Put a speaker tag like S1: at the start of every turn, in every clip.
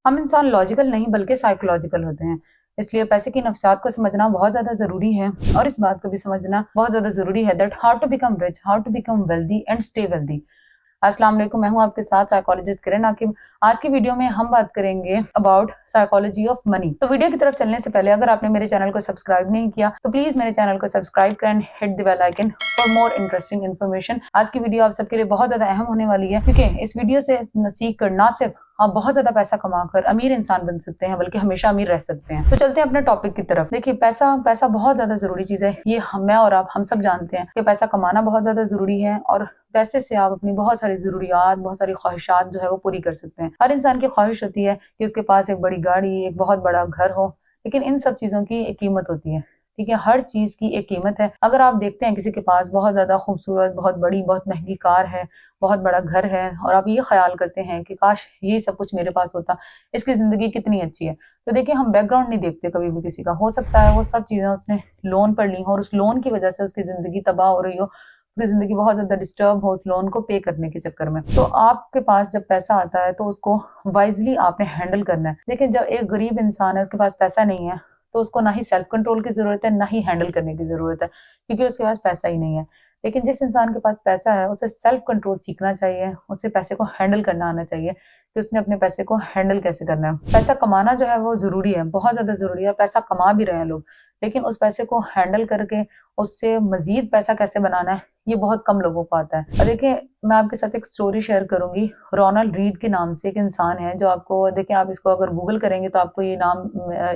S1: हम इंसान लॉजिकल नहीं बल्कि साइकोलॉजिकल होते हैं। इसलिए पैसे की नफसियात को समझना बहुत ज़्यादा ज़रूरी है और इस बात को भी समझना बहुत ज़्यादा ज़रूरी है that how to become rich, how to become wealthy and stay wealthy. अस्सलाम वालेकुम, मैं हूं आपके साथ साइकोलॉजिस्ट किरण आकिब। आज की वीडियो में हम बात करेंगे अबाउट साइकोलॉजी ऑफ मनी। तो वीडियो की तरफ चलने से पहले अगर आपने मेरे चैनल को सब्सक्राइब नहीं किया तो प्लीज मेरे चैनल को सब्सक्राइब करें, hit the bell icon for more interesting information. आज की वीडियो आप सबके लिए बहुत ज्यादा अहम होने वाली है क्योंकि इस वीडियो से सीख कर ना सिर्फ आप बहुत ज्यादा पैसा कमाकर अमीर इंसान बन सकते हैं बल्कि हमेशा अमीर रह सकते हैं। तो चलते हैं अपने टॉपिक की तरफ। देखिए, पैसा पैसा बहुत ज्यादा जरूरी चीज है। ये मैं और आप हम सब जानते हैं कि पैसा कमाना बहुत ज्यादा जरूरी है और पैसे से आप अपनी बहुत सारी जरूरियात, बहुत सारी ख्वाहिशात जो है वो पूरी कर सकते हैं। हर इंसान की ख्वाहिश होती है कि उसके पास एक बड़ी गाड़ी, एक बहुत बड़ा घर हो, लेकिन इन सब चीजों की एक कीमत होती है। ठीक है, हर चीज की एक कीमत है। अगर आप देखते हैं किसी के पास बहुत ज्यादा खूबसूरत, बहुत बड़ी, बहुत महंगी कार है, बहुत बड़ा घर है और आप ये ख्याल करते हैं कि काश ये सब कुछ मेरे पास होता, इसकी जिंदगी कितनी अच्छी है। तो देखिए, हम बैकग्राउंड नहीं देखते कभी भी किसी का। हो सकता है वो सब चीजें उसने लोन पर ली हो और उस लोन की वजह से उसकी जिंदगी तबाह हो रही हो, उसकी जिंदगी बहुत ज्यादा डिस्टर्ब हो उस लोन को पे करने के चक्कर में। तो आपके पास जब पैसा आता है तो उसको वाइजली आपने हैंडल करना है। देखिए, जब एक गरीब इंसान है, उसके पास पैसा नहीं है, तो उसको ना ही सेल्फ कंट्रोल की जरूरत है, ना ही हैंडल करने की जरूरत है, क्योंकि उसके पास पैसा ही नहीं है। लेकिन जिस इंसान के पास पैसा है उसे सेल्फ कंट्रोल सीखना चाहिए, उसे पैसे को हैंडल करना आना चाहिए कि उसने अपने पैसे को हैंडल कैसे करना है। पैसा कमाना जो है वो जरूरी है, बहुत ज्यादा जरूरी है। पैसा कमा भी रहे हैं लोग, लेकिन उस पैसे को हैंडल करके उससे मजीद पैसा कैसे बनाना है ये बहुत कम लोगों को आता है। और देखिए, मैं आपके साथ एक स्टोरी शेयर करूंगी। रोनाल्ड रीड के नाम से एक इंसान है जो आपको, देखिए आप इसको अगर गूगल करेंगे तो आपको ये नाम,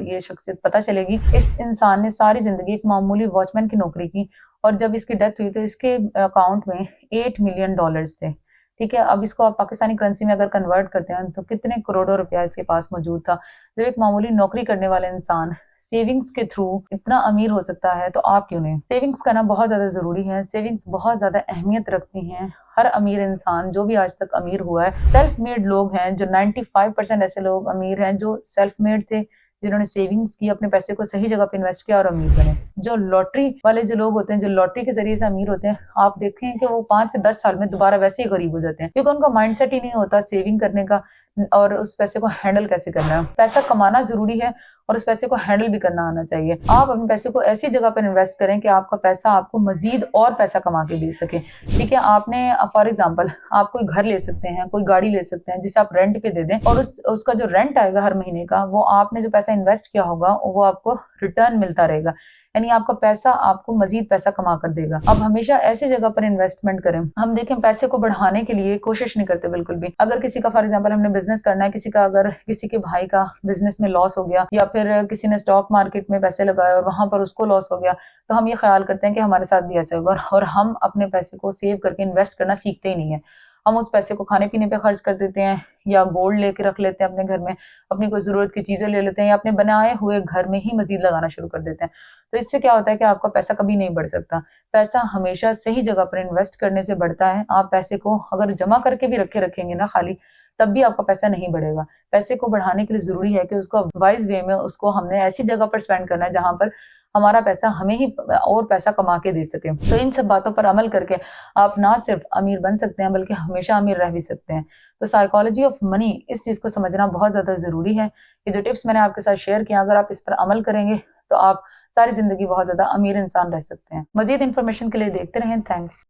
S1: ये शख्सियत पता चलेगी। इस इंसान ने सारी जिंदगी एक मामूली वॉचमैन की नौकरी की और जब इसकी डेथ हुई तो इसके अकाउंट में $8 मिलियन थे। ठीक है, अब इसको आप पाकिस्तानी करेंसी में अगर कन्वर्ट करते हैं तो कितने करोड़ों रुपया इसके पास मौजूद था। जब एक मामूली नौकरी करने वाला इंसान सेविंग्स के थ्रू इतना अमीर हो सकता है तो आप क्यों नहीं। सेविंग्स करना बहुत ज्यादा जरूरी है। सेविंग्स बहुत ज्यादा अहमियत रखती हैं। हर अमीर इंसान जो भी आज तक अमीर हुआ है, सेल्फ मेड लोग हैं। जो 95% ऐसे लोग अमीर हैं जो सेल्फ मेड थे, जिन्होंने सेविंग्स की, अपने पैसे को सही जगह पे इन्वेस्ट किया और अमीर बने। जो लॉटरी वाले जो लोग होते हैं, जो लॉटरी के जरिए से अमीर होते हैं, आप देखें कि वो 5 से 10 साल में दोबारा वैसे ही गरीब हो जाते हैं, क्योंकि उनका माइंडसेट ही नहीं होता सेविंग करने का और उस पैसे को हैंडल कैसे करना है। पैसा कमाना जरूरी है और उस पैसे को हैंडल भी करना आना चाहिए। आप अपने पैसे को ऐसी जगह पर इन्वेस्ट करें कि आपका पैसा आपको मजीद और पैसा कमा के दे सके। ठीक है, आपने फॉर एग्जांपल आप कोई घर ले सकते हैं, कोई गाड़ी ले सकते हैं जिसे आप रेंट पे दे दें और उसका जो रेंट आएगा हर महीने का, वो आपने जो पैसा इन्वेस्ट किया होगा वो आपको रिटर्न मिलता रहेगा। यानी आपका पैसा आपको मजीद पैसा कमा कर देगा। अब हमेशा ऐसी जगह पर इन्वेस्टमेंट करें। हम देखें, पैसे को बढ़ाने के लिए कोशिश नहीं करते बिल्कुल भी। अगर किसी का फॉर एग्जांपल हमने बिजनेस करना है, किसी का अगर किसी के भाई का बिजनेस में लॉस हो गया या फिर किसी ने स्टॉक मार्केट में पैसे लगाए और वहां पर उसको लॉस हो गया, तो हम ये ख्याल करते हैं कि हमारे साथ भी ऐसा होगा और हम अपने पैसे को सेव करके इन्वेस्ट करना सीखते ही नहीं है। हम उस पैसे को खाने पीने पे खर्च कर देते हैं या गोल्ड लेके रख लेते हैं अपने घर में, अपनी कोई जरूरत की चीजें ले लेते हैं या अपने बनाए हुए घर में ही मजीद लगाना शुरू कर देते हैं। तो इससे क्या होता है कि आपका पैसा कभी नहीं बढ़ सकता। पैसा हमेशा सही जगह पर इन्वेस्ट करने से बढ़ता है। आप पैसे को अगर जमा करके भी रखेंगे ना खाली, तब भी आपका पैसा नहीं बढ़ेगा। पैसे को बढ़ाने के लिए जरूरी है कि उसको वाइज वे में उसको हमने ऐसी जगह पर स्पेंड करना है जहां पर हमारा पैसा हमें ही और पैसा कमा के दे सके। तो इन सब बातों पर अमल करके आप ना सिर्फ अमीर बन सकते हैं बल्कि हमेशा अमीर रह भी सकते हैं। तो साइकोलॉजी ऑफ मनी, इस चीज को समझना बहुत ज्यादा जरूरी है। कि जो टिप्स मैंने आपके साथ शेयर किया, अगर आप इस पर अमल करेंगे तो आप सारी जिंदगी बहुत ज्यादा अमीर इंसान रह सकते हैं। मजीद इन्फॉर्मेशन के लिए देखते रहें। थैंक्स।